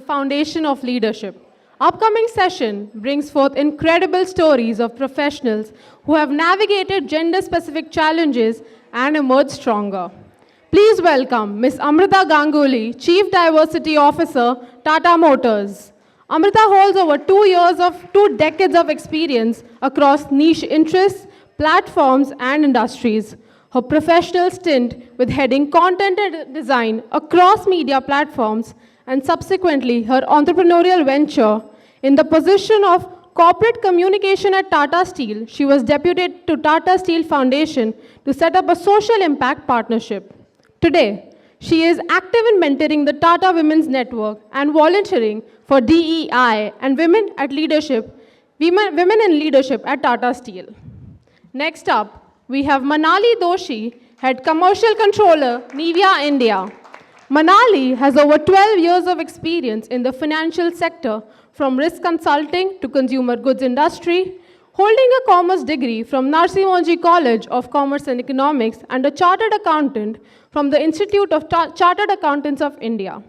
foundation of leadership. Upcoming session brings forth incredible stories of professionals who have navigated gender-specific challenges and emerged stronger. Please welcome Ms. Amrita Ganguly, Chief Diversity Officer, Tata Motors. Amrita holds over 2 decades of experience across niche interests, platforms, and industries. Her professional stint with heading content and design across media platforms and subsequently her entrepreneurial venture in the position of corporate communication at Tata Steel. She was deputed to Tata Steel Foundation to set up a social impact partnership. Today, she is active in mentoring the Tata Women's Network and volunteering for DEI and women in leadership at Tata Steel. Next up, we have Manali Doshi, Head Commercial Controller, Nivea India. Manali has over 12 years of experience in the financial sector, from risk consulting to consumer goods industry, holding a commerce degree from Narsi Monjee College of Commerce and Economics and a chartered accountant from the Institute of Chartered Accountants of India.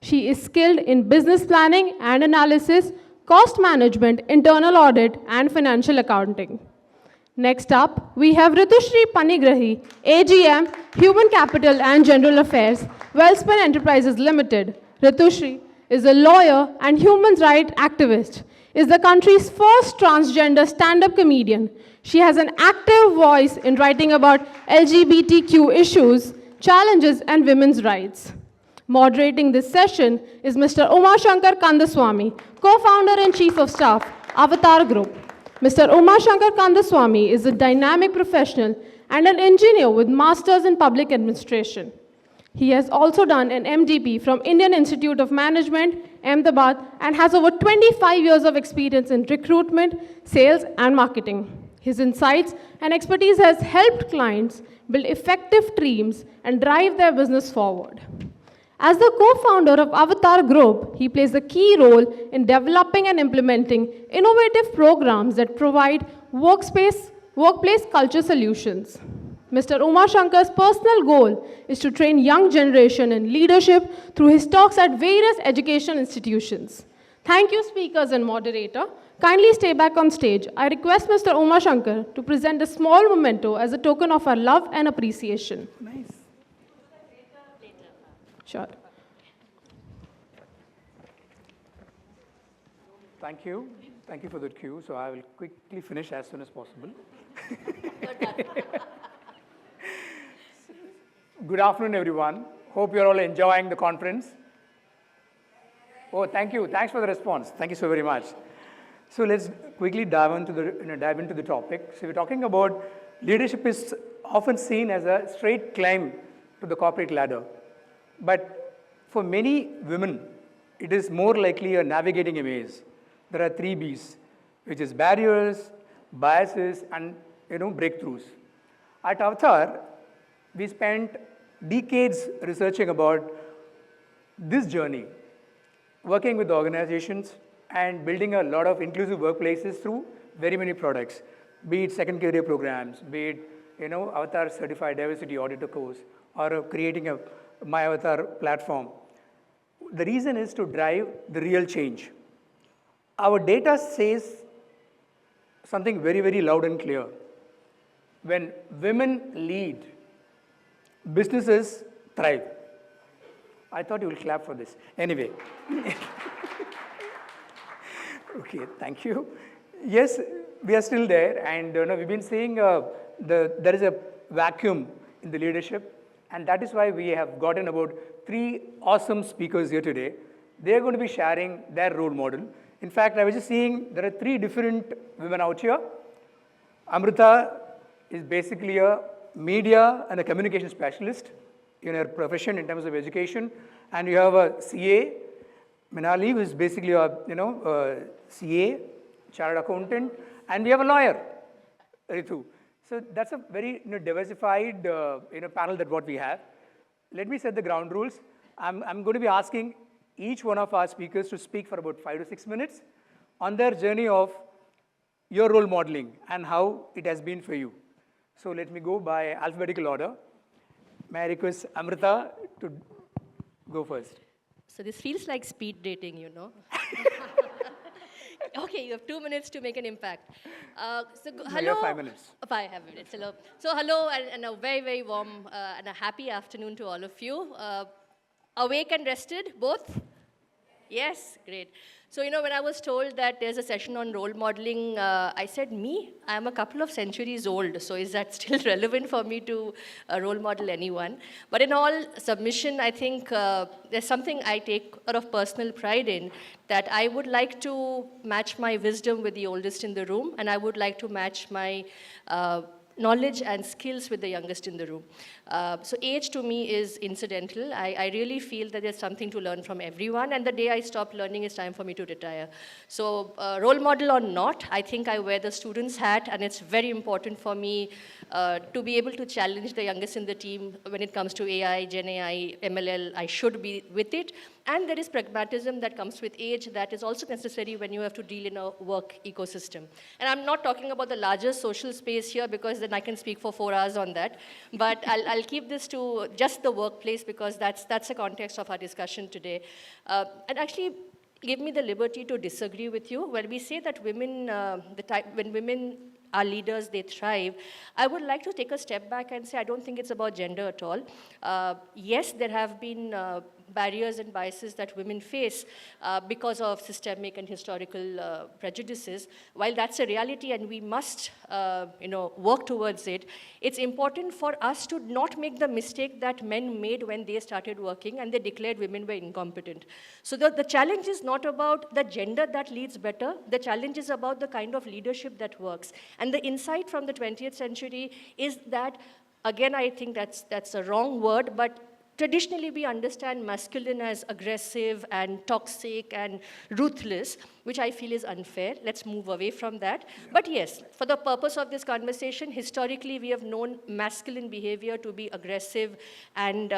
She is skilled in business planning and analysis, cost management, internal audit, and financial accounting. Next up, we have Ritushri Panigrahi, AGM, Human Capital and General Affairs, Wellspun Enterprises Limited. Ritushri is a lawyer and human rights activist, is the country's first transgender stand-up comedian. She has an active voice in writing about LGBTQ issues, challenges, and women's rights. Moderating this session is Mr. Umashankar Kandaswamy, co-founder and chief of staff, Avatar Group. Mr. Umashankar Kandaswamy is a dynamic professional and an engineer with masters in public administration. He has also done an MDP from Indian Institute of Management, Ahmedabad, and has over 25 years of experience in recruitment, sales, and marketing. His insights and expertise has helped clients build effective teams and drive their business forward. As the co-founder of Avatar Group, he plays a key role in developing and implementing innovative programs that provide workplace culture solutions. Mr. Umashankar's personal goal is to train young generation in leadership through his talks at various education institutions. Thank you, speakers and moderator. Kindly stay back on stage. I request Mr. Umashankar to present a small memento as a token of our love and appreciation. Nice. Sure. Thank you. Thank you for the cue. So I will quickly finish as soon as possible. Good afternoon, everyone. Hope you're all enjoying the conference. Oh, thank you. Thanks for the response. Thank you so very much. So let's quickly dive into the topic. So we're talking about leadership is often seen as a straight climb to the corporate ladder. But for many women, it is more likely a navigating a maze. There are 3 Bs, which is barriers, biases, and breakthroughs. At Avatar, we spent decades researching about this journey, working with organizations and building a lot of inclusive workplaces through very many products, be it second career programs, be it Avatar Certified Diversity Auditor course, or creating a My Avatar platform. The reason is to drive the real change. Our data says something very, very loud and clear. When women lead, businesses thrive. I thought you will clap for this. Anyway. Okay, thank you. Yes, we are still there, and we've been seeing there is a vacuum in the leadership. And that is why we have gotten about 3 awesome speakers here today. They're going to be sharing their role model. In fact, I was just seeing there are 3 different women out here. Amrita is basically a media and a communication specialist in her profession in terms of education. And you have a CA, Manali, who is basically a CA, chartered accountant. And we have a lawyer, Ritu. So that's a very diversified panel that what we have. Let me set the ground rules. I'm going to be asking each one of our speakers to speak for about 5 to 6 minutes on their journey of your role modeling and how it has been for you. So let me go by alphabetical order. May I request Amrita to go first? So this feels like speed dating, you know. Okay, you have 2 minutes to make an impact. No, Hello. you have 5 minutes. 5 minutes. Hello. So hello, and a very, very warm and a happy afternoon to all of you. Awake and rested, both? Yes, great. So, you know, when I was told that there's a session on role modeling, I said, me? I'm a couple of centuries old, so is that still relevant for me to role model anyone? But in all submission, I think there's something I take a lot of personal pride in, that I would like to match my wisdom with the oldest in the room, and I would like to match my knowledge and skills with the youngest in the room. So age to me is incidental. I really feel that there's something to learn from everyone, and the day I stop learning, it's time for me to retire. So role model or not, I think I wear the student's hat, and it's very important for me to be able to challenge the youngest in the team when it comes to AI, Gen AI, MLL. I should be with it. And there is pragmatism that comes with age that is also necessary when you have to deal in a work ecosystem. And I'm not talking about the larger social space here, because then I can speak for 4 hours on that. But I'll keep this to just the workplace, because that's the context of our discussion today. And actually, give me the liberty to disagree with you. When we say that women, when women are leaders, they thrive, I would like to take a step back and say I don't think it's about gender at all. Yes, there have been barriers and biases that women face because of systemic and historical prejudices. While that's a reality and we must work towards it, it's important for us to not make the mistake that men made when they started working and they declared women were incompetent. So the challenge is not about the gender that leads better, the challenge is about the kind of leadership that works. And the insight from the 20th century is that, again, I think that's a wrong word, but traditionally, we understand masculine as aggressive and toxic and ruthless, which I feel is unfair. Let's move away from that. But yes, for the purpose of this conversation, historically, we have known masculine behavior to be aggressive and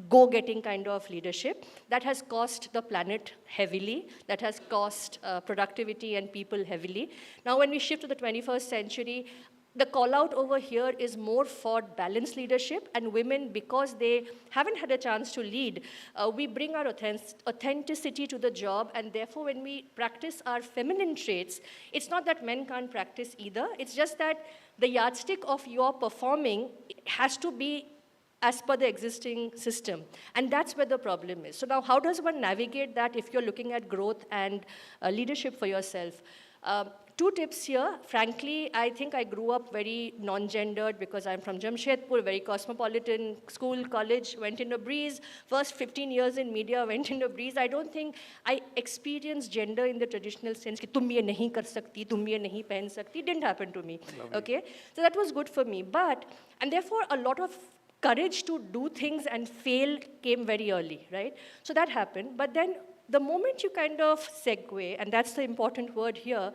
go-getting kind of leadership. That has cost the planet heavily. That has cost productivity and people heavily. Now, when we shift to the 21st century, the call out over here is more for balanced leadership, and women, because they haven't had a chance to lead, we bring our authenticity to the job, and therefore when we practice our feminine traits, it's not that men can't practice either, it's just that the yardstick of your performing has to be as per the existing system. And that's where the problem is. So now how does one navigate that if you're looking at growth and leadership for yourself? 2 tips here. Frankly, I think I grew up very non-gendered because I'm from Jamshedpur, very cosmopolitan school, college, went in a breeze. First 15 years in media, went in a breeze. I don't think I experienced gender in the traditional sense, ki tum ye nahi kar sakti, tum ye nahi pehen sakti. Didn't happen to me, okay? So that was good for me. And therefore, a lot of courage to do things and fail came very early, right? So that happened. But then the moment you kind of segue, and that's the important word here,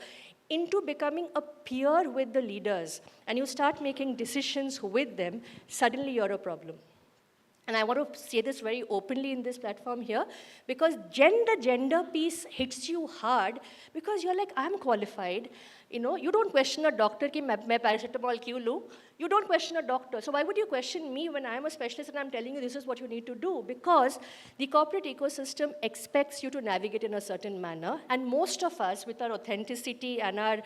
into becoming a peer with the leaders, and you start making decisions with them, suddenly you're a problem. And I want to say this very openly in this platform here, because gender piece hits you hard, because you're like, I'm qualified. You know, you don't question a doctor ki main paracetamol kyun lu. You don't question a doctor. So why would you question me when I'm a specialist and I'm telling you this is what you need to do? Because the corporate ecosystem expects you to navigate in a certain manner. And most of us, with our authenticity and our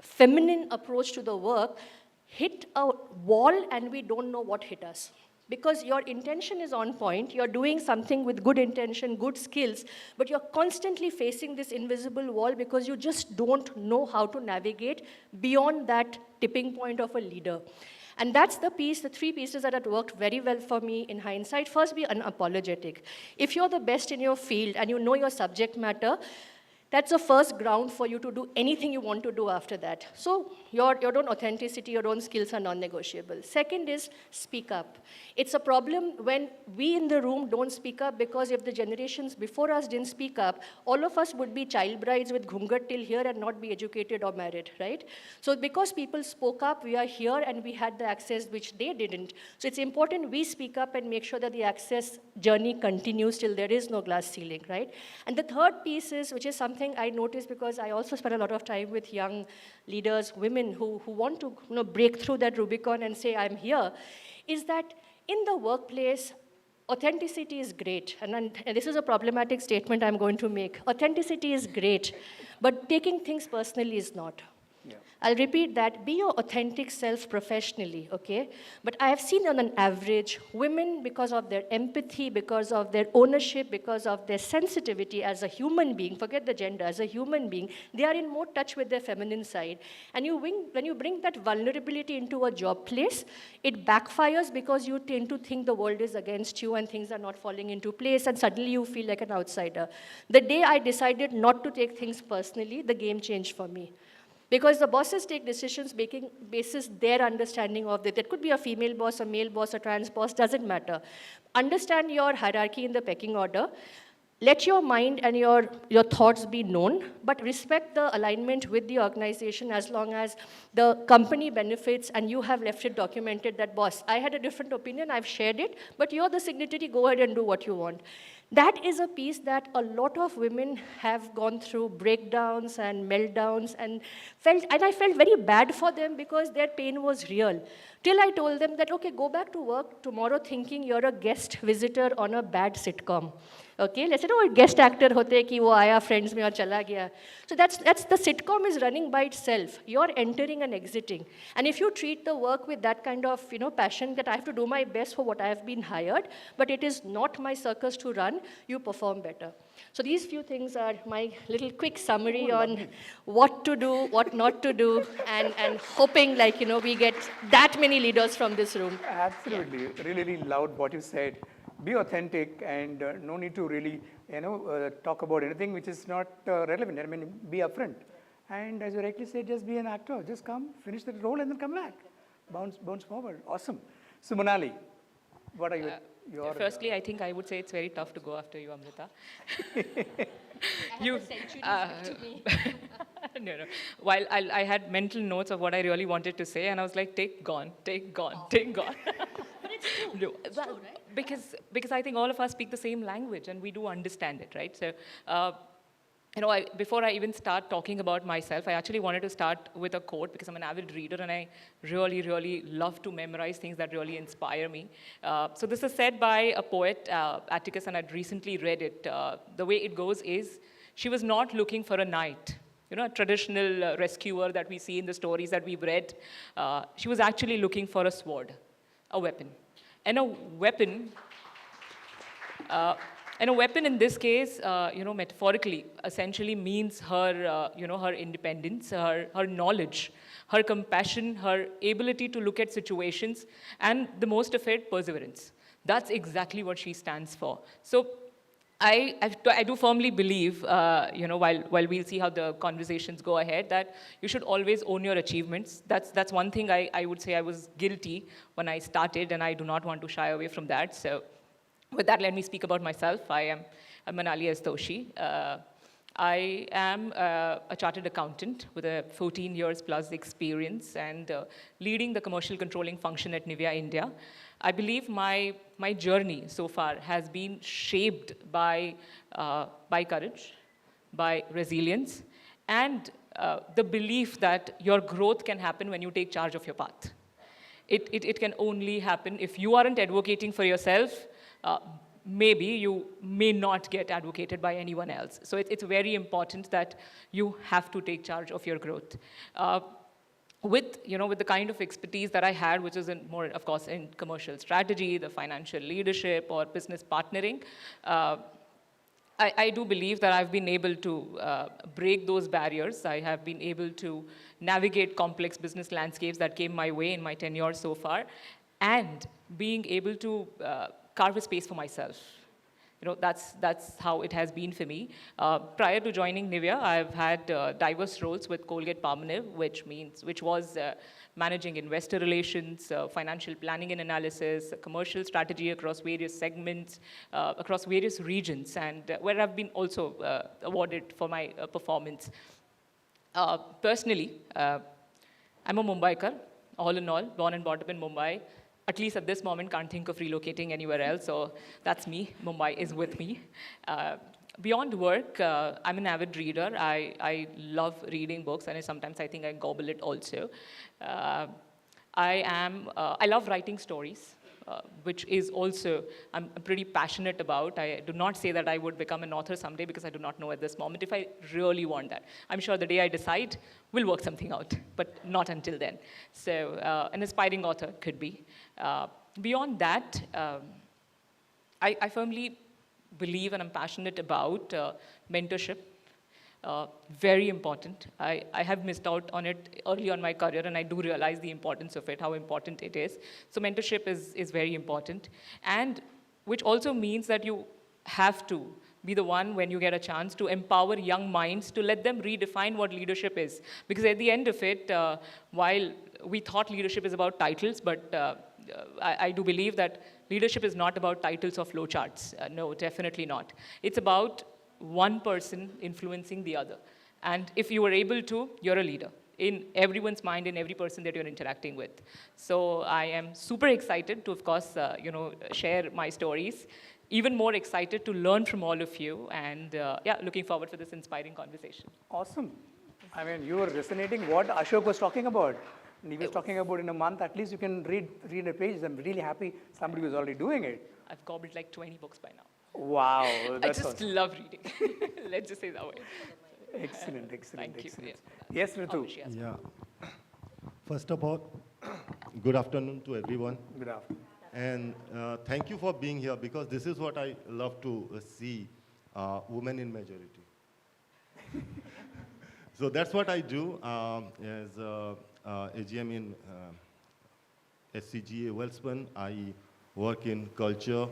feminine approach to the work, hit a wall and we don't know what hit us. Because your intention is on point, you're doing something with good intention, good skills, but you're constantly facing this invisible wall because you just don't know how to navigate beyond that tipping point of a leader. And that's the piece, the 3 pieces that have worked very well for me in hindsight. First, be unapologetic. If you're the best in your field and you know your subject matter, that's the first ground for you to do anything you want to do after that. So your own authenticity, your own skills are non-negotiable. Second is speak up. It's a problem when we in the room don't speak up, because if the generations before us didn't speak up, all of us would be child brides with ghungat till here and not be educated or married, right? So because people spoke up, we are here and we had the access which they didn't. So it's important we speak up and make sure that the access journey continues till there is no glass ceiling, right? And the third piece is, which is something I noticed because I also spend a lot of time with young leaders, women who want to break through that Rubicon and say, I'm here, is that in the workplace, authenticity is great, and this is a problematic statement I'm going to make. Authenticity is great, but taking things personally is not. Yeah. I'll repeat that, be your authentic self professionally, okay? But I have seen on an average, women, because of their empathy, because of their ownership, because of their sensitivity as a human being, forget the gender, as a human being, they are in more touch with their feminine side. And when you bring that vulnerability into a job place, it backfires because you tend to think the world is against you and things are not falling into place, and suddenly you feel like an outsider. The day I decided not to take things personally, the game changed for me. Because the bosses take decisions making basis their understanding of it. It could be a female boss, a male boss, a trans boss, doesn't matter. Understand your hierarchy in the pecking order. Let your mind and your thoughts be known, but respect the alignment with the organization as long as the company benefits and you have left it documented that, boss, I had a different opinion, I've shared it, but you're the signatory, go ahead and do what you want. That is a piece that a lot of women have gone through breakdowns and meltdowns and I felt very bad for them because their pain was real. Till I told them that, okay, go back to work tomorrow thinking you're a guest visitor on a bad sitcom. Okay, let's say, no, guest actor hote ki wo aaya friends mein aur chala gaya. So that's the sitcom is running by itself. You're entering and exiting. And if you treat the work with that kind of passion that I have to do my best for what I have been hired, but it is not my circus to run, you perform better. So these few things are my little quick summary on what to do, what not to do, and hoping we get that many leaders from this room. Absolutely. Yeah. Really, really loved what you said. Be authentic and no need to really, talk about anything which is not relevant. I mean, be upfront. And as you rightly said, just be an actor. Just come, finish the role, and then come back. Bounce forward. Awesome. So, Monali, what are your... Firstly, I think I would say it's very tough to go after you, Amrita. I have a century to me. No. While I had mental notes of what I really wanted to say, and I was like, take gone. But it's true. No, It's well, true, right? because I think all of us speak the same language and we do understand it, right? So, before I even start talking about myself, I actually wanted to start with a quote because I'm an avid reader and I really, really love to memorize things that really inspire me. So this is said by a poet, Atticus, and I'd recently read it. The way it goes is, she was not looking for a knight, a traditional rescuer that we see in the stories that we've read. She was actually looking for a sword, a weapon. And a weapon in this case, metaphorically, essentially means her, her independence, her knowledge, her compassion, her ability to look at situations, and the most of it, perseverance. That's exactly what she stands for. So I do firmly believe, while we'll see how the conversations go ahead, that you should always own your achievements. That's one thing I would say I was guilty when I started, and I do not want to shy away from that. So with that, let me speak about myself. I'm Monali Doshi. I am a chartered accountant with a 14 years plus experience and leading the commercial controlling function at Nivea India. I believe my journey so far has been shaped by courage, by resilience, and the belief that your growth can happen when you take charge of your path. It can only happen if you aren't advocating for yourself. Maybe you may not get advocated by anyone else. So it's very important that you have to take charge of your growth. With the kind of expertise that I had, which is more, of course, in commercial strategy, the financial leadership, or business partnering, I do believe that I've been able to break those barriers. I have been able to navigate complex business landscapes that came my way in my tenure so far, and being able to carve a space for myself. That's how it has been for me. Prior to joining Nivea, I've had diverse roles with Colgate-Palmolive, which was managing investor relations, financial planning and analysis, commercial strategy across various segments, across various regions, and where I've been also awarded for my performance. Personally, I'm a Mumbaikar, all in all, born and brought up in Mumbai. At least at this moment, can't think of relocating anywhere else, so that's me. Mumbai is with me. Beyond work, I'm an avid reader. I love reading books, and sometimes I think I gobble it also. I love writing stories. which is also I'm pretty passionate about. I do not say that I would become an author someday because I do not know at this moment if I really want that. I'm sure the day I decide, we'll work something out, but not until then. So an aspiring author could be. Beyond that, I firmly believe and I'm passionate about mentorship. Very important. I have missed out on it early on my career, and I do realize the importance of it, how important it is. So mentorship is very important, and which also means that you have to be the one, when you get a chance, to empower young minds, to let them redefine what leadership is. Because at the end of it, while we thought leadership is about titles, but I do believe that leadership is not about titles or flowcharts. No, definitely not. It's about one person influencing the other. And if you are able to, you're a leader in everyone's mind, in every person that you're interacting with. So I am super excited to, of course, share my stories. Even more excited to learn from all of you. And yeah, looking forward for this inspiring conversation. Awesome. I mean, you were resonating what Ashok was talking about. And he was talking about in a month, at least you can read a page. I'm really happy somebody was already doing it. I've gobbled like 20 books by now. Wow. I That's just awesome. love reading. Let's just say that way. Excellent, excellent, Thank you. excellent. Yeah. Yes, Ritu. Obviously, yes. Yeah. First of all, good afternoon to everyone. Good afternoon. And thank you for being here, because this is what I love to see, women in majority. So that's what I do as AGM in SCGA Welspun. I work in culture,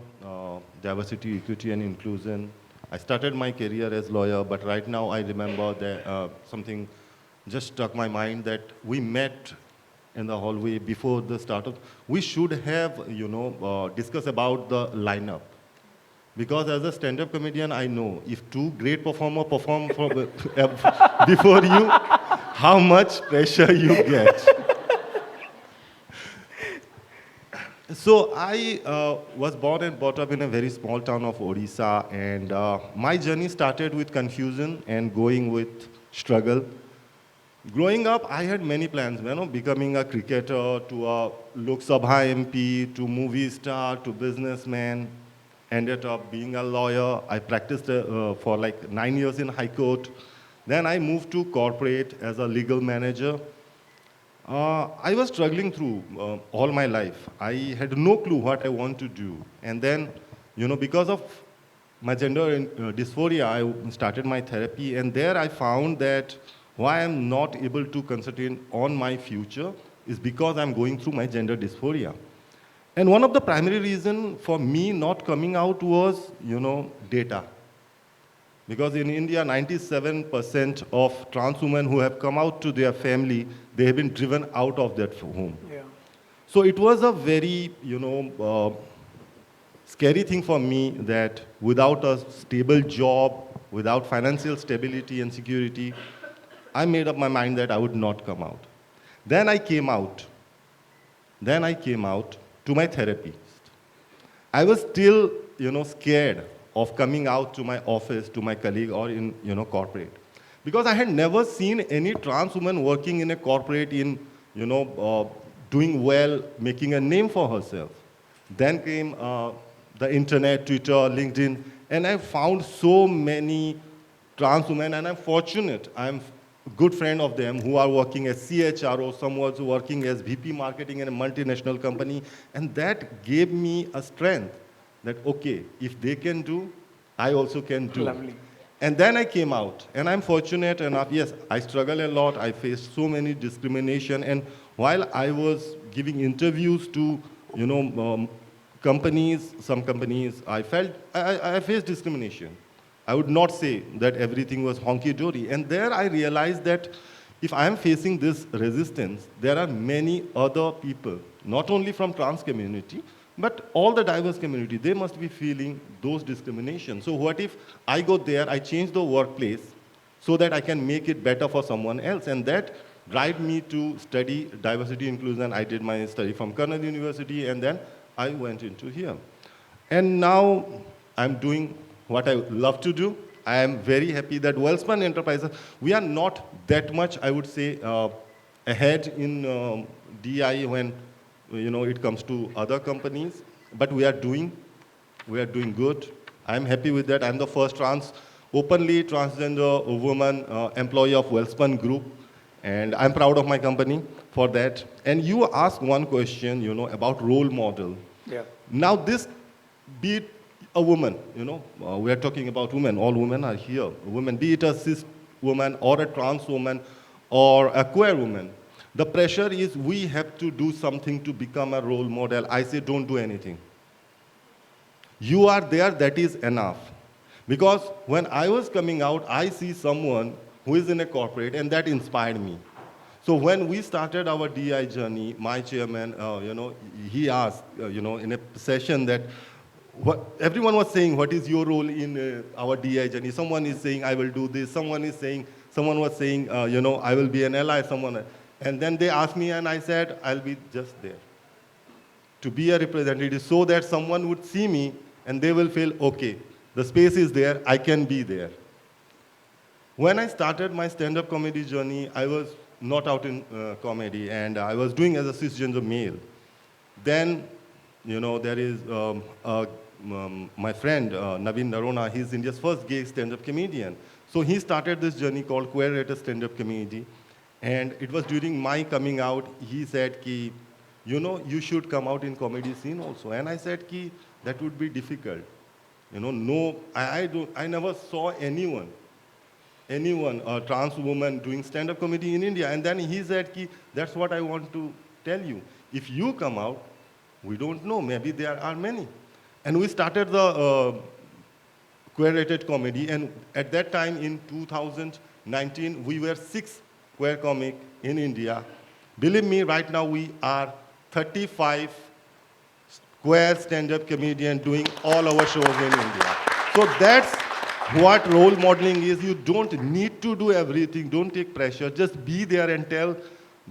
diversity, equity, and inclusion. I started my career as lawyer, but right now I remember that something just struck my mind, that we met in the hallway before the start of. We should have, discussed about the lineup. Because as a stand-up comedian, I know if two great performers perform before you, how much pressure you get. So I was born and brought up in a very small town of Odisha, and my journey started with confusion and going with struggle. Growing up, I had many plans, becoming a cricketer, to a Lok Sabha MP, to movie star, to businessman. Ended up being a lawyer. I practiced for like 9 years in High Court. Then I moved to corporate as a legal manager. I was struggling through all my life. I had no clue what I want to do. And then, because of my gender dysphoria, I started my therapy. And there I found that why I'm not able to concentrate on my future is because I'm going through my gender dysphoria. And one of the primary reasons for me not coming out was, data. Because in India, 97% of trans women who have come out to their family, they have been driven out of that home. Yeah. So it was a very, scary thing for me that without a stable job, without financial stability and security, I made up my mind that I would not come out. Then I came out. To my therapist. I was still, scared of coming out to my office, to my colleague, or in, corporate. Because I had never seen any trans woman working in a corporate in, doing well, making a name for herself. Then came the internet, Twitter, LinkedIn, and I found so many trans women, and I'm fortunate. I'm a good friend of them who are working as CHRO, some was working as VP marketing in a multinational company, and that gave me a strength that, okay, if they can do, I also can do. Lovely. And then I came out, and I'm fortunate enough, yes, I struggle a lot, I faced so many discrimination, and while I was giving interviews to, some companies, I felt I faced discrimination. I would not say that everything was honky-dory. And there I realized that if I am facing this resistance, there are many other people, not only from trans community, but all the diverse community, they must be feeling those discriminations. So what if I go there, I change the workplace so that I can make it better for someone else? And that drive me to study diversity inclusion. I did my study from Karnal University, and then I went into here. And now I'm doing what I love to do. I am very happy that Welspun Enterprises, we are not that much, I would say, ahead in DI when it comes to other companies. but we are doing good. I'm happy with that. I'm the first openly transgender woman employee of Wellspun Group, and I'm proud of my company for that. And you asked one question, about role model. Yeah. Now this, be it a woman, we are talking about women, all women are here. Women, be it a cis woman or a trans woman or a queer woman, the pressure is we have to do something to become a role model. I say don't do anything. You are there, that is enough. Because when I was coming out, I see someone who is in a corporate, and that inspired me. So when we started our DI journey, my chairman, he asked, in a session that everyone was saying, what is your role in our DI journey? Someone is saying, I will do this. Someone was saying, I will be an ally. And then they asked me, and I said, I'll be just there to be a representative so that someone would see me and they will feel, okay, the space is there, I can be there. When I started my stand-up comedy journey, I was not out in comedy, and I was doing as a cisgender male. Then, there is my friend, Naveen Narona. He's India's first gay stand-up comedian. So he started this journey called Queer at a Stand-up Comedy. And it was during my coming out, he said, you should come out in comedy scene also. And I said, that would be difficult. I never saw anyone, a trans woman doing stand-up comedy in India. And then he said, that's what I want to tell you. If you come out, we don't know, maybe there are many. And we started the queer-rated comedy, and at that time in 2019, we were 6 queer comic in India. Believe me, right now we are 35 queer stand-up comedian doing all our shows in India. So that's what role modeling is. You don't need to do everything. Don't take pressure. Just be there and tell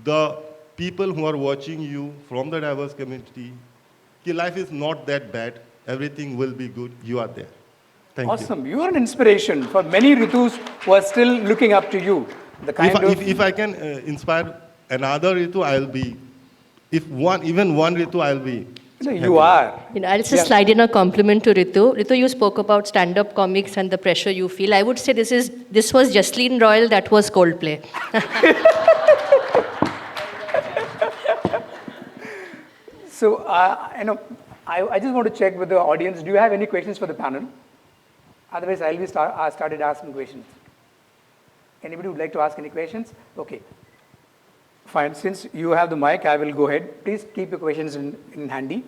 the people who are watching you from the diverse community, life is not that bad. Everything will be good. You are there. Thank you. Awesome. You are an inspiration for many Ritus who are still looking up to you. If I can inspire another Ritu, I'll be. Even one Ritu, I'll be. You are. I'll just slide in a compliment to Ritu. Ritu, you spoke about stand-up comics and the pressure you feel. I would say this was Jaslene Royal, that was Coldplay. So, I just want to check with the audience. Do you have any questions for the panel? Otherwise, I started asking questions. Anybody would like to ask any questions? Okay. Fine. Since you have the mic, I will go ahead. Please keep your questions in handy.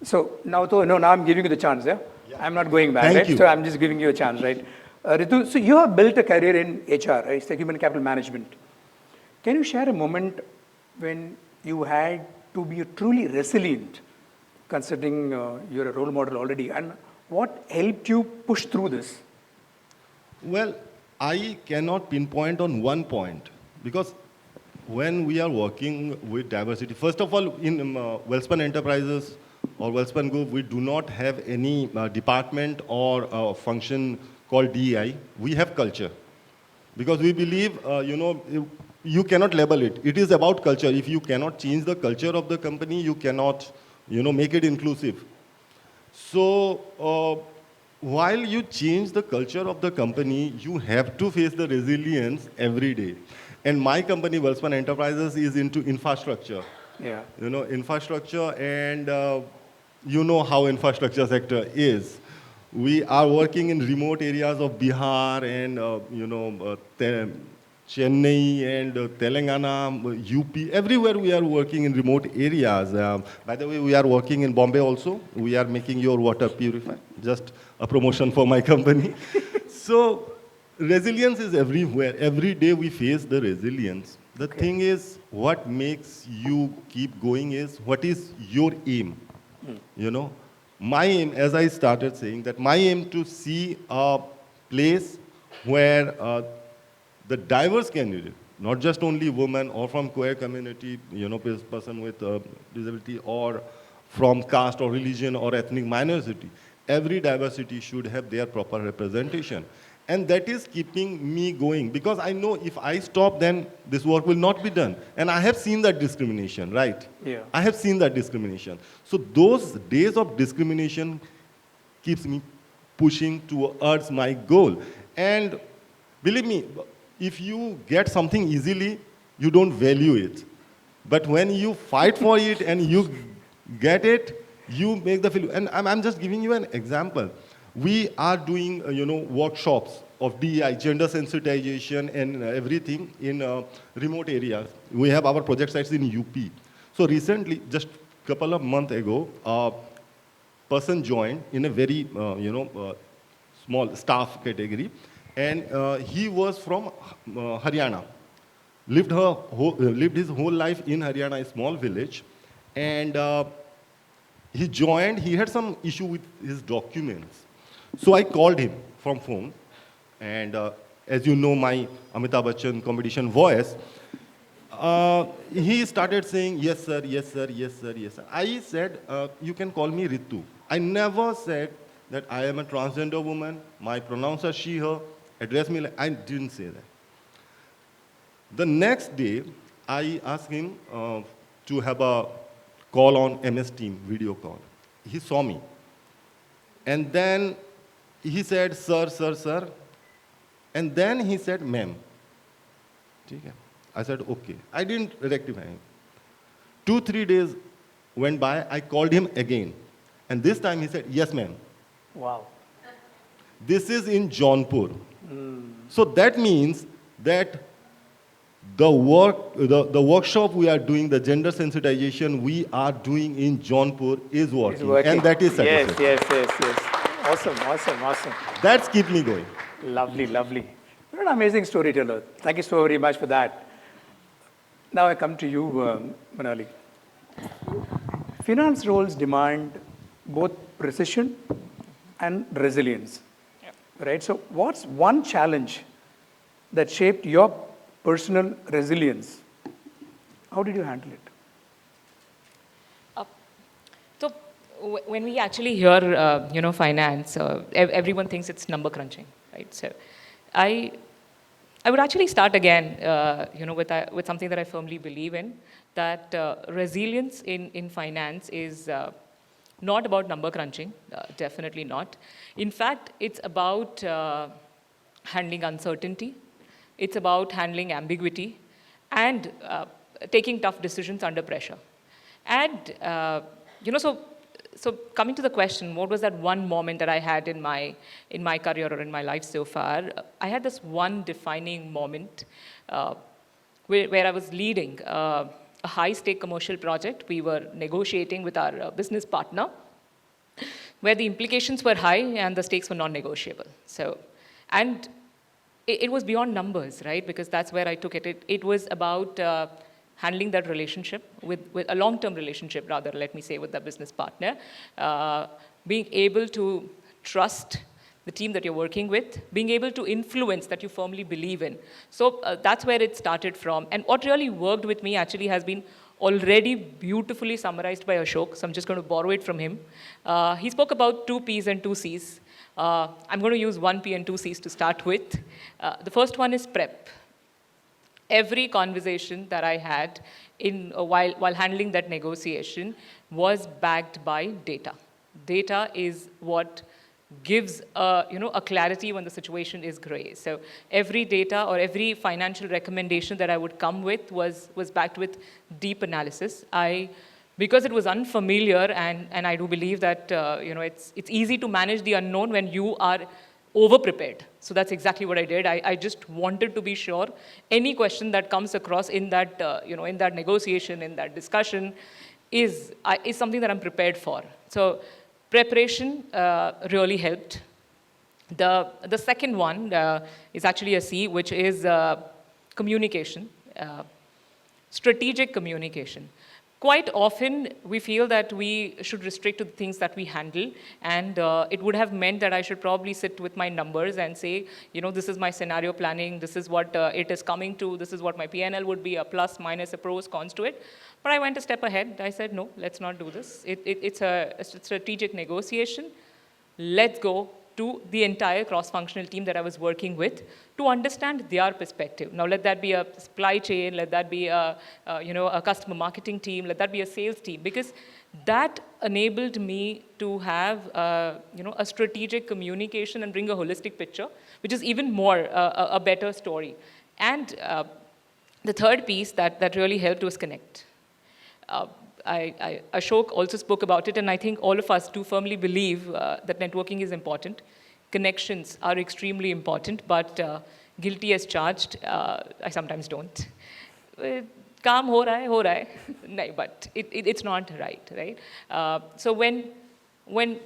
So now I'm giving you the chance. Yeah? I'm not going back. Thank right? you. So I'm just giving you a chance, right? Ritu, so you have built a career in HR, right? It's the human capital management. Can you share a moment when you had to be truly resilient, considering you're a role model already, and what helped you push through this? Well, I cannot pinpoint on one point, because when we are working with diversity, first of all, in Wellspun Enterprises or Wellspun Group, we do not have any department or function called DEI. We have culture, because we believe, you cannot label it. It is about culture. If you cannot change the culture of the company, you cannot, make it inclusive. So, while you change the culture of the company, you have to face the resilience every day. And my company, Wellspun Enterprises, is into infrastructure. Yeah. Infrastructure, and you know how infrastructure sector is. We are working in remote areas of Bihar and, Chennai and Telangana, UP, everywhere we are working in remote areas. By the way, we are working in Bombay also. We are making your water purified. Just a promotion for my company. So, resilience is everywhere. Every day we face the resilience. The thing is, what makes you keep going is, what is your aim? My aim, as I started saying, that my aim to see a place where the diverse candidate, not just only women or from queer community, person with disability, or from caste or religion or ethnic minority, every diversity should have their proper representation. And that is keeping me going because I know if I stop, then this work will not be done. And I have seen that discrimination, right? Yeah. I have seen that discrimination. So those days of discrimination keeps me pushing towards my goal. And believe me, if you get something easily, you don't value it. But when you fight for it and you get it, you make the feel. And I'm just giving you an example. We are doing, workshops of DEI, gender sensitization and everything in remote areas. We have our project sites in UP. So recently, just a couple of months ago, a person joined in a very, small staff category, and he was from Haryana. Lived his whole life in Haryana, a small village, and he joined. He had some issue with his documents, so I called him from phone, and as you know, my Amitabh Bachchan competition voice. He started saying, yes, sir, yes, sir, yes, sir, yes, sir. I said, you can call me Ritu. I never said that I am a transgender woman, my pronouns are she, her, address me like, I didn't say that. The next day, I asked him to have a call on MS Team, video call. He saw me. And then he said, sir, sir, sir. And then he said, ma'am. Okay. I said, okay. I didn't rectify him. 2-3 days went by, I called him again. And this time he said, yes, ma'am. Wow. This is in Jaunpur. So that means that the workshop we are doing, the gender sensitization we are doing in Jaunpur is working. It's working. And that is satisfying. Yes. Awesome. That's keep me going. Lovely. You're an amazing storyteller. Thank you so very much for that. Now I come to you, Manali. Finance roles demand both precision and resilience, right? So what's one challenge that shaped your personal resilience? How did you handle it? So when we actually hear, finance, everyone thinks it's number crunching, right? So I would actually start again, with something that I firmly believe in, that resilience in finance is not about number crunching, definitely not. In fact, it's about handling uncertainty. It's about handling ambiguity and taking tough decisions under pressure. And, so coming to the question, what was that one moment that I had in my career or in my life so far? I had this one defining moment where I was leading a high-stake commercial project. We were negotiating with our business partner, where the implications were high and the stakes were non-negotiable. So, and it was beyond numbers, right? Because that's where I took it. It was about handling that relationship with a long-term relationship, rather, let me say, with the business partner, being able to trust the team that you're working with, being able to influence that you firmly believe in. So that's where it started from. And what really worked with me actually has been already beautifully summarized by Ashok, so I'm just going to borrow it from him. He spoke about 2 P's and 2 C's. I'm going to use 1 P and 2 C's to start with. The first one is prep. Every conversation that I had while handling that negotiation was backed by data. Data is what gives a clarity when the situation is gray. So every data or every financial recommendation that I would come with was backed with deep analysis. Because it was unfamiliar, and I do believe that it's easy to manage the unknown when you are over-prepared. So that's exactly what I did. I just wanted to be sure any question that comes across in that in that negotiation, in that discussion, is something that I'm prepared for. So preparation really helped. The second one is actually a C, which is communication, strategic communication. Quite often, we feel that we should restrict to the things that we handle, and it would have meant that I should probably sit with my numbers and say, this is my scenario planning, this is what it is coming to, this is what my P&L would be, a plus, minus, a pros, cons to it. But I went a step ahead. I said, no, let's not do this. It's a strategic negotiation. Let's go to the entire cross-functional team that I was working with to understand their perspective. Now, let that be a supply chain, let that be a customer marketing team, let that be a sales team, because that enabled me to have a strategic communication and bring a holistic picture, which is even more a better story. And the third piece that really helped was connect. Ashok also spoke about it, and I think all of us do firmly believe that networking is important. Connections are extremely important, but guilty as charged, I sometimes don't. Kaam ho raha hai. No, but it's not right? So when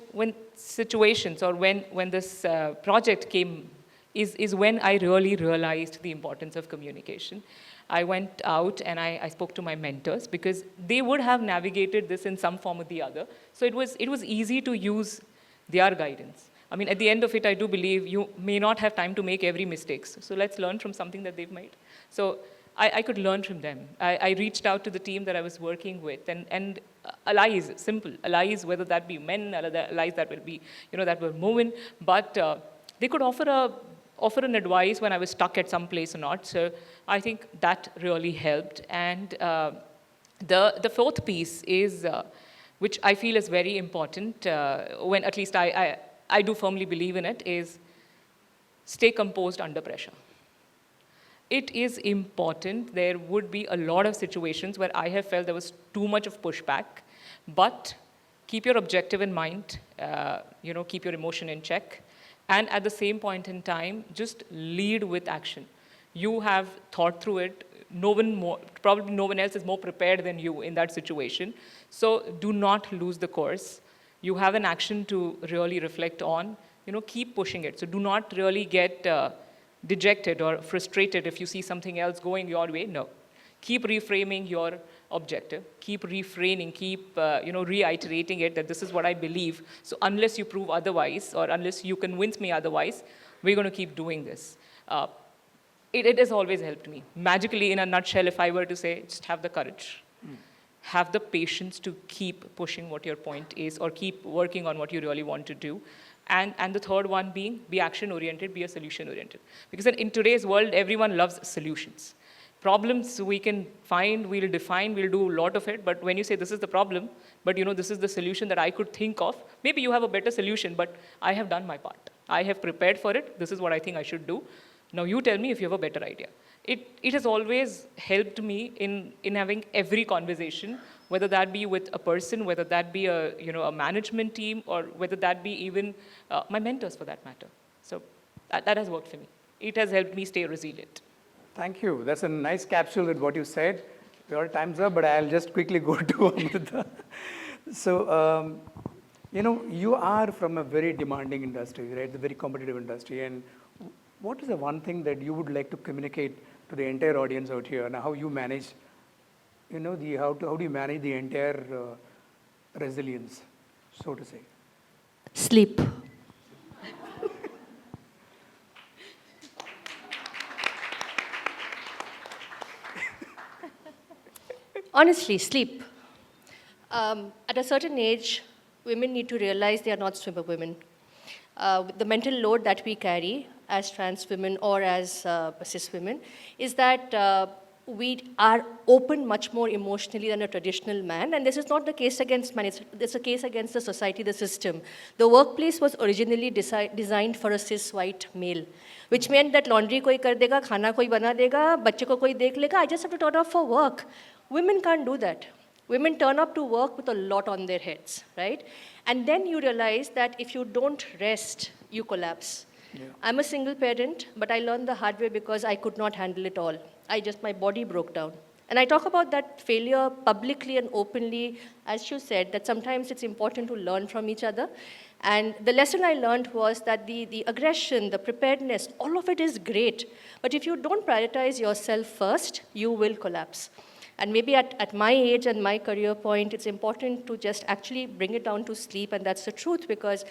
situations or when this project came is when I really realized the importance of communication. I went out and I spoke to my mentors because they would have navigated this in some form or the other. So it was easy to use their guidance. I mean, at the end of it, I do believe you may not have time to make every mistake. So let's learn from something that they've made. So I could learn from them. I reached out to the team that I was working with and allies, simple allies, whether that be men, allies that will be, that were women, but they could offer an advice when I was stuck at some place or not. So I think that really helped. And the fourth piece is, which I feel is very important, when at least I do firmly believe in it, is stay composed under pressure. It is important. There would be a lot of situations where I have felt there was too much of pushback, but keep your objective in mind, keep your emotion in check. And at the same point in time, just lead with action. You have thought through it. Probably no one else is more prepared than you in that situation. So do not lose the course. You have an action to really reflect on. Keep pushing it. So do not really get dejected or frustrated if you see something else going your way. No. Keep reframing your objective. Keep refraining, keep reiterating it that this is what I believe. So unless you prove otherwise or unless you convince me otherwise, we're going to keep doing this. It has always helped me. Magically, in a nutshell, if I were to say, just have the courage. Have the patience to keep pushing what your point is or keep working on what you really want to do. And the third one being, be action-oriented, be a solution-oriented. Because in today's world, everyone loves solutions. Problems we can find, we'll define, we'll do a lot of it, but when you say this is the problem, but this is the solution that I could think of, maybe you have a better solution, but I have done my part. I have prepared for it, this is what I think I should do. Now you tell me if you have a better idea. It has always helped me in having every conversation, whether that be with a person, whether that be a management team, or whether that be even my mentors for that matter. So that has worked for me. It has helped me stay resilient. Thank you. That's a nice capsule with what you said. Your time's up, but I'll just quickly go to Amrita. So, you are from a very demanding industry, right? The very competitive industry. And what is the one thing that you would like to communicate to the entire audience out here, and how you manage, how do you manage the entire resilience, so to say? Sleep. Honestly, sleep. At a certain age, women need to realize they are not swimmer women. The mental load that we carry as trans women or as cis women is that we are open much more emotionally than a traditional man. And this is not the case against men, it's a case against the society, the system. The workplace was originally designed for a cis white male, which meant that laundry koi kar dega, khana koi bana dega, bachche ko koi dekh lega, I just have to turn up for work. Women can't do that. Women turn up to work with a lot on their heads, right? And then you realize that if you don't rest, you collapse. Yeah. I'm a single parent, but I learned the hard way because I could not handle it all. My body broke down. And I talk about that failure publicly and openly, as you said, that sometimes it's important to learn from each other. And the lesson I learned was that the aggression, the preparedness, all of it is great. But if you don't prioritize yourself first, you will collapse. And maybe at my age and my career point, it's important to just actually bring it down to sleep, and that's the truth, because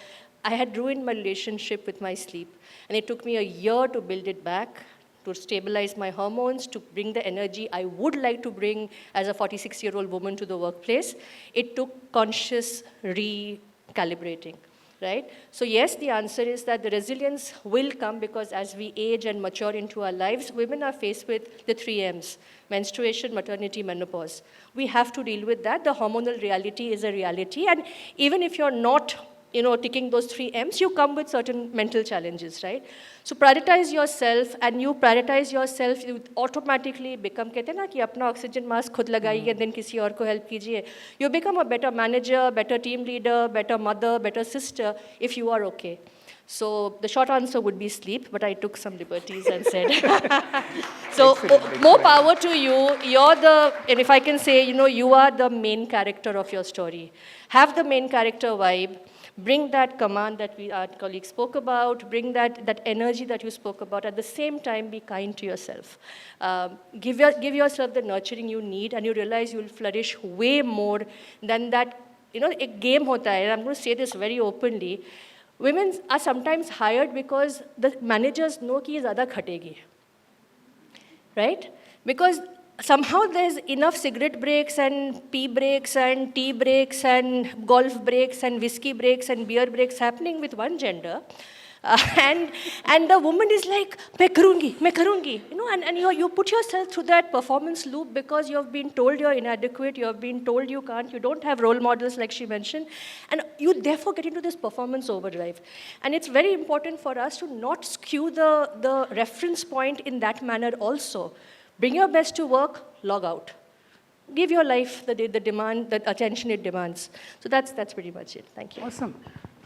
I had ruined my relationship with my sleep. And it took me a year to build it back, to stabilize my hormones, to bring the energy I would like to bring as a 46-year-old woman to the workplace. It took conscious recalibrating. right? So yes, the answer is that the resilience will come because as we age and mature into our lives, women are faced with the 3 M's: menstruation, maternity, menopause. We have to deal with that. The hormonal reality is a reality, and even if you're not ticking those 3 M's, you come with certain mental challenges, right? So prioritize yourself, and you prioritize yourself, you automatically become, कहते हैं ना कि अपना oxygen mask खुद लगाइए and then किसी और को help कीजिए. You become a better manager, better team leader, better mother, better sister if you are okay. So the short answer would be sleep, but I took some liberties and said. So more power to you. And if I can say, you are the main character of your story. Have the main character vibe. Bring that command that our colleague spoke about, bring that energy that you spoke about. At the same time, be kind to yourself. Give yourself the nurturing you need, and you realize you'll flourish way more than that. A game hota hai, and I'm going to say this very openly. Women are sometimes hired because the managers know ki ye zyada khategi. Right? Because somehow there's enough cigarette breaks and pee breaks and tea breaks and golf breaks and whiskey breaks and beer breaks happening with one gender. And the woman is like, मैं करूँगी, and you put yourself through that performance loop because you have been told you're inadequate, you have been told you can't, you don't have role models like she mentioned, and you therefore get into this performance overdrive. And it's very important for us to not skew the reference point in that manner also. Bring your best to work, log out. Give your life the attention it demands. So that's pretty much it. Thank you. Awesome.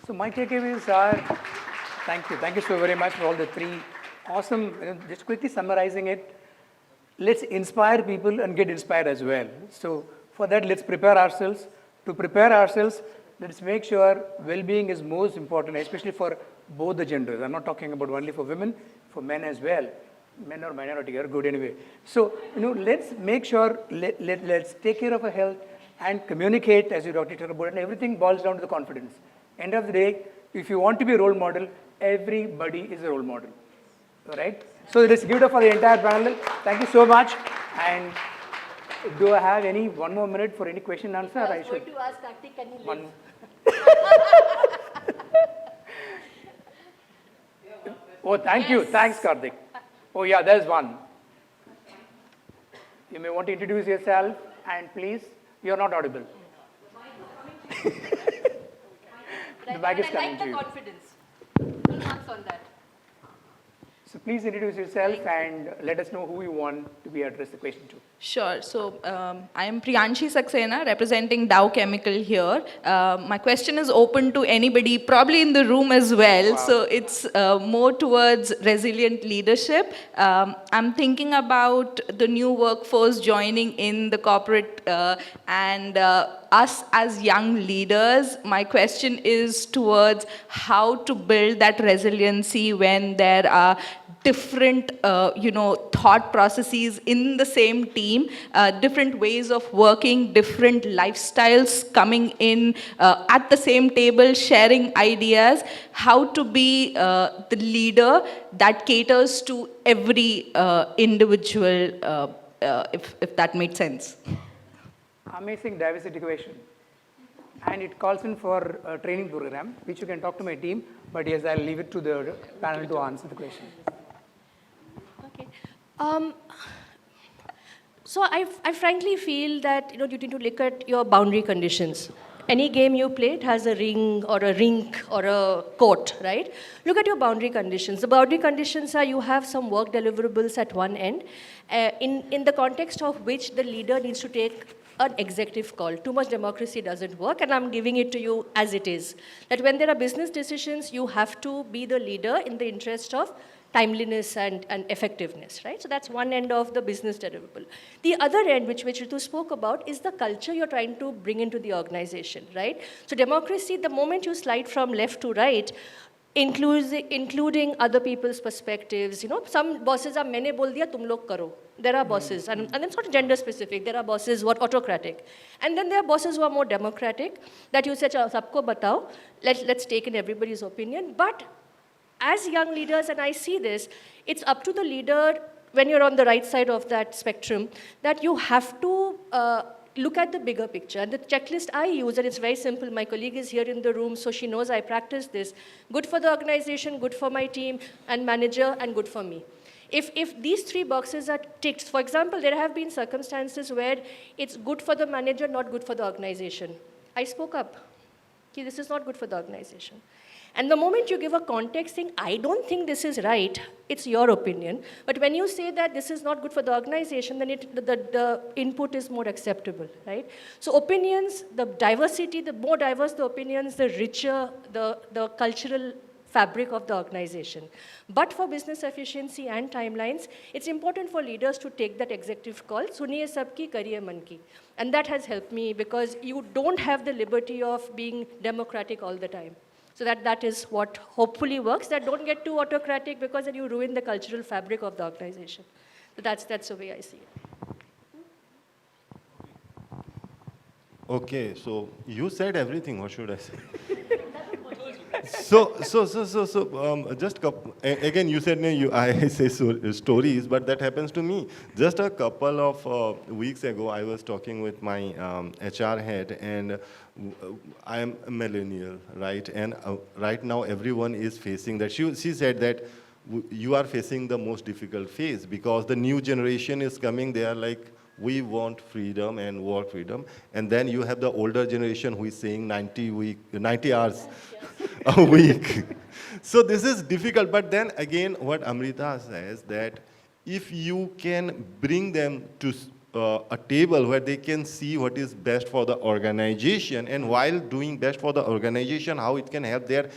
So my takeaways are, thank you so very much for all the three. Awesome. Just quickly summarizing it, let's inspire people and get inspired as well. So for that, let's prepare ourselves. To prepare ourselves, let's make sure well-being is most important, especially for both the genders. I'm not talking about only for women, for men as well. Men or minority are good anyway. So, let's make sure, let's take care of our health and communicate, as you talked about, and everything boils down to the confidence. End of the day, if you want to be a role model, everybody is a role model. All right? So let's give it up for the entire panel. Thank you so much. And do I have one more minute for any question and answer? I was going to ask Karthik, can you leave? Oh, thank you. Thanks, Karthik. Oh, yeah, there's one. You may want to introduce yourself, and please, you're not audible. The mic is coming to you. I like the confidence. Full marks on that. So please introduce yourself and let us know who you want to be addressed the question to. Sure. So I am Priyanshi Saxena, representing Dow Chemical here. My question is open to anybody, probably in the room as well. Wow. So it's more towards resilient leadership. I'm thinking about the new workforce joining in the corporate and us as young leaders. My question is towards how to build that resiliency when there are different, thought processes in the same team, different ways of working, different lifestyles coming in at the same table, sharing ideas, how to be the leader that caters to every individual, if that made sense. Amazing diversity question. And it calls in for a training program, which you can talk to my team, but yes, I'll leave it to the panel to answer the question. Okay. So I frankly feel that you need to look at your boundary conditions. Any game you play, it has a ring or a rink or a court, right? Look at your boundary conditions. The boundary conditions are you have some work deliverables at one end, in the context of which the leader needs to take an executive call. Too much democracy doesn't work, and I'm giving it to you as it is. That when there are business decisions, you have to be the leader in the interest of timeliness and effectiveness, right? So that's one end of the business deliverable. The other end, which Ritu spoke about, is the culture you're trying to bring into the organization, right? So democracy, the moment you slide from left to right, including other people's perspectives, some bosses are, maine bol diya, tum log karo. There are bosses, and it's not gender specific, there are bosses who are autocratic. And then there are bosses who are more democratic, that you say, sabko batao, let's take in everybody's opinion. But as young leaders, and I see this, it's up to the leader, when you're on the right side of that spectrum, that you have to look at the bigger picture. And the checklist I use, and it's very simple. My colleague is here in the room, so she knows I practice this. Good for the organization, good for my team and manager, and good for me. If these three boxes are ticked, for example, there have been circumstances where it's good for the manager, not good for the organization. I spoke up. Okay, this is not good for the organization. And the moment you give a context saying, I don't think this is right, it's your opinion. But when you say that this is not good for the organization, then the input is more acceptable, right? So opinions, the diversity, the more diverse the opinions, the richer the cultural fabric of the organization. But for business efficiency and timelines, it's important for leaders to take that executive call, suniye sabki, kariye man ki. And that has helped me because you don't have the liberty of being democratic all the time. So that is what hopefully works, that don't get too autocratic because then you ruin the cultural fabric of the organization. So that's the way I see it. Okay, so you said everything. What should I say? Just again, you said I say stories, but that happens to me. Just a couple of weeks ago, I was talking with my HR head, and I am a millennial, right? And right now, everyone is facing that. She said that you are facing the most difficult phase because the new generation is coming. They are like, we want freedom and work freedom. And then you have the older generation who is saying 90 hours a week. So this is difficult. But then again, what Amrita says, that if you can bring them to a table where they can see what is best for the organization, and while doing best for the organization, how it can help their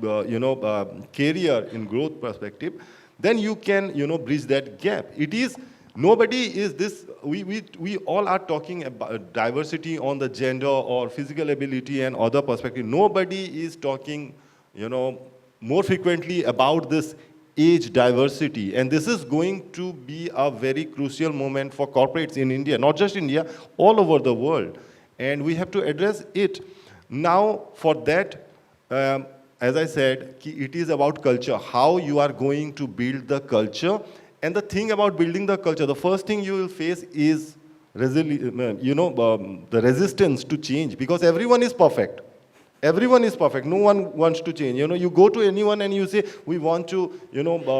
career in growth perspective, then you can bridge that gap. It is nobody is this. We all are talking about diversity on the gender or physical ability and other perspective. Nobody is talking more frequently about this age diversity, and this is going to be a very crucial moment for corporates in India, not just India, all over the world, and we have to address it. Now, for that, as I said, it is about culture, how you are going to build the culture. And the thing about building the culture, the first thing you will face is the resistance to change, because everyone is perfect. Everyone is perfect. No one wants to change. You go to anyone and you say, we want to,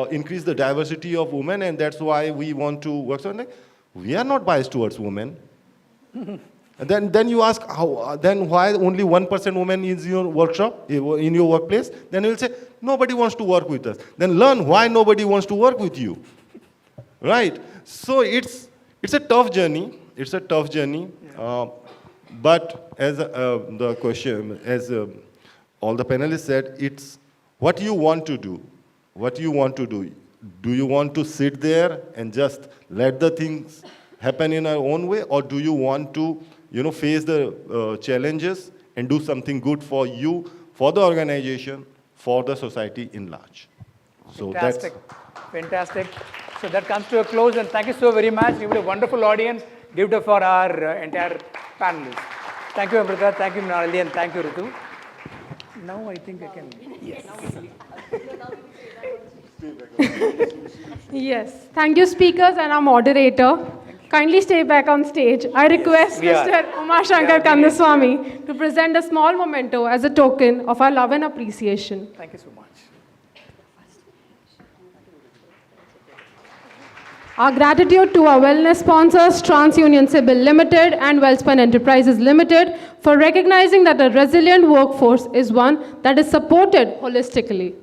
increase the diversity of women, and that's why we want to work. So we are not biased towards women. And then you ask, then why only 1% women is in your workshop, in your workplace? Then you will say, nobody wants to work with us. Then learn why nobody wants to work with you. Right? So it's a tough journey. It's a tough journey. Yeah. But as the question, as all the panelists said, it's what you want to do. What you want to do. Do you want to sit there and just let the things happen in our own way, or do you want to, face the challenges and do something good for you, for the organization, for the society in large? So fantastic. Fantastic. So that comes to a close, and thank you so very much. You were a wonderful audience. Give it up for our entire panelists. Thank you, Amrita. Thank you, Nalini, and thank you, Ritu. Now I think I can. Yes. Yes. Thank you, speakers and our moderator. Kindly stay back on stage. I request Mr. Umashankar Kandaswamy to present a small memento as a token of our love and appreciation. Thank you so much. Our gratitude to our wellness sponsors, TransUnion Civil Limited and Wellspun Enterprises Limited, for recognizing that a resilient workforce is one that is supported holistically.